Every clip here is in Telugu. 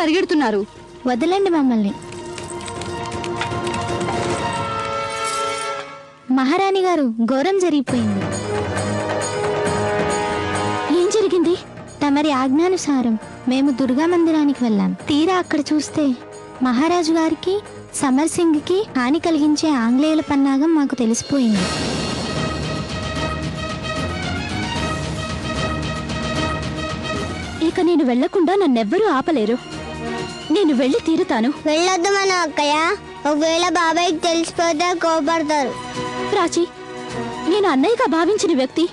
పరిగెడుతున్నారు. వదలండి మమ్మల్ని. మహారాణి గారు, ఘోరం జరిగిపోయింది. ఏం జరిగింది? తమరి ఆజ్ఞానుసారం మేము దుర్గా మందిరానికి వెళ్ళాం. తీరా అక్కడ చూస్తే మహారాజు గారికి, సమర్ సింగ్ కి హాని కలిగించే ఆంగ్లేయుల పన్నాగం మాకు తెలిసిపోయింది. ఇక నేను వెళ్లకుండా నన్నెవ్వరూ ఆపలేరు. నేను వెళ్ళి తీరుతాను. వెళ్ళొద్దు మన అక్కయ్య, ఒకవేళ బాబాయ్కి తెలిసిపోతే కోపడతారు. ప్రాచి, నేను అన్నయ్యగా భావించిన వ్యక్తి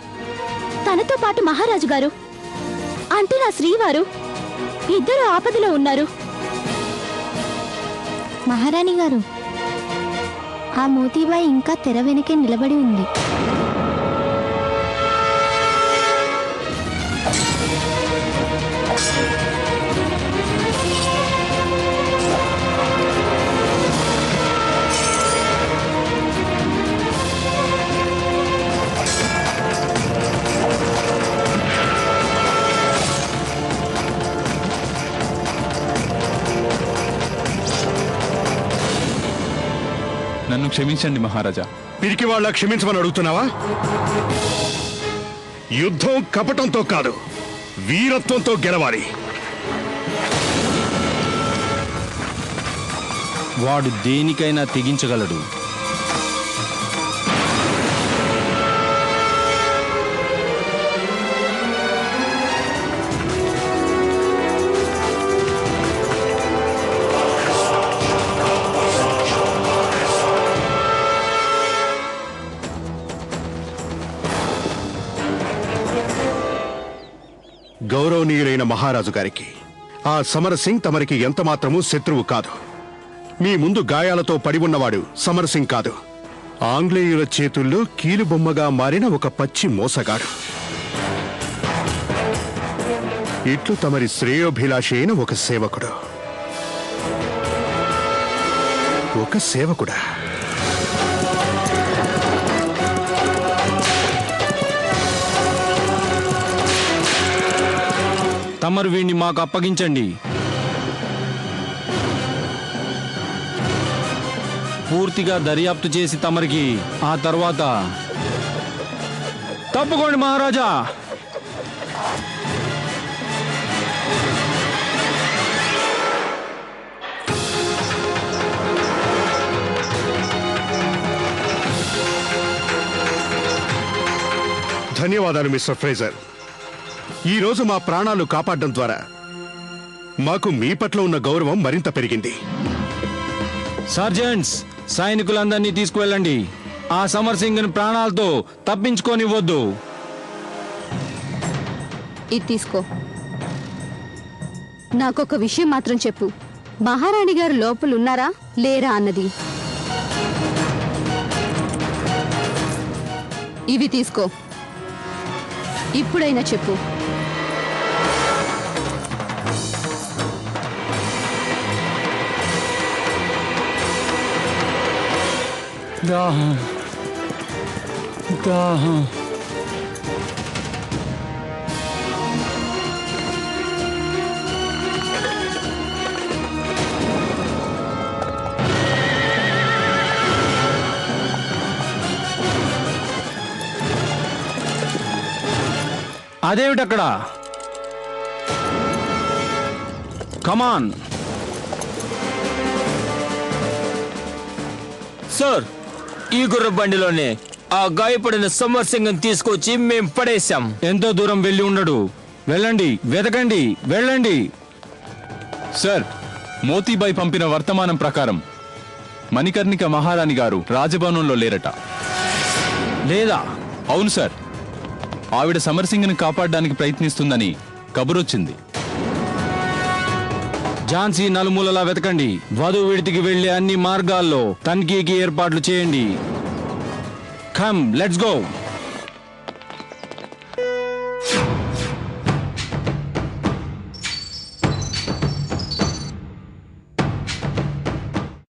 తనతో పాటు మహారాజు గారు అంటే నా శ్రీవారు ఇద్దరు ఆపదలో ఉన్నారు. మహారాణి గారు, ఆ మోతీబాయి ఇంకా తెర వెనకే నిలబడి ఉంది. నన్ను క్షమించండి మహారాజా. పిరికి వాళ్ళ క్షమించమని అడుగుతున్నావా? యుద్ధం కపటంతో కాదు, వీరత్వంతో గెలవాలి. వాడు దేనికైనా తెగించగలడు. గౌరవనీయులైన మహారాజు గారికి, ఆ సమర్ సింగ్ తమరికి ఎంత మాత్రమూ శత్రువు కాదు. మీ ముందు గాయాలతో పడి ఉన్నవాడు సమర్ సింగ్ కాదు, ఆంగ్లేయుల చేతుల్లో కీలుబొమ్మగా మారిన ఒక పచ్చి మోసగాడు. ఇట్లు తమరి శ్రేయోభిలాషి అయిన ఒక సేవకుడు. ఒక సేవకుడా? తమరు వీణ్ణి మాకు అప్పగించండి. పూర్తిగా దర్యాప్తు చేసి తమరికి ఆ తర్వాత తప్పుకోండి మహారాజా. ధన్యవాదాలు మిస్టర్ ఫ్రేజర్. ఈ రోజు మా ప్రాణాలు కాపాడడం ద్వారా మాకు మీ పట్ల ఉన్న గౌరవం మరింత పెరిగింది. సర్జెంట్స్, సైనికులందరినీ తీసుకువెళ్ళండి. ఆ సమర్ సింగ్ ని ప్రాణాలతో తప్పించుకోనివ్వద్దు. ఇది తీసుకో. నాకొక విషయం మాత్రం చెప్పు, మహారాణి గారు లోపలున్నారా లేరా అన్నది. ఇవి తీసుకో. ఇప్పుడైనా చెప్పు. దాహం దాహం. అదేమిటక్కడ? కమాన్ సార్, ఈ గుర్ర బండిలోనే ఆ గాయపడిన సమర్ సింగ్ తీసుకొచ్చి మేం పడేశాం. ఎంతో దూరం వెళ్ళి ఉండడు. వెళ్ళండి, వెతకండి, వెళ్ళండి. సార్, మోతీబాయి పంపిన వర్తమానం ప్రకారం మణికర్ణిక మహారాణి గారు రాజభవనంలో లేరట. లేదా? అవును సార్, ఆవిడ సమర్ సింగ్ ని కాపాడడానికి ప్రయత్నిస్తుందని కబురొచ్చింది. ఝాన్సీ నలుమూలలా వెతకండి. వధువు విడితికి వెళ్లే అన్ని మార్గాల్లో తనిఖీకి ఏర్పాట్లు చేయండి. Come, let's go.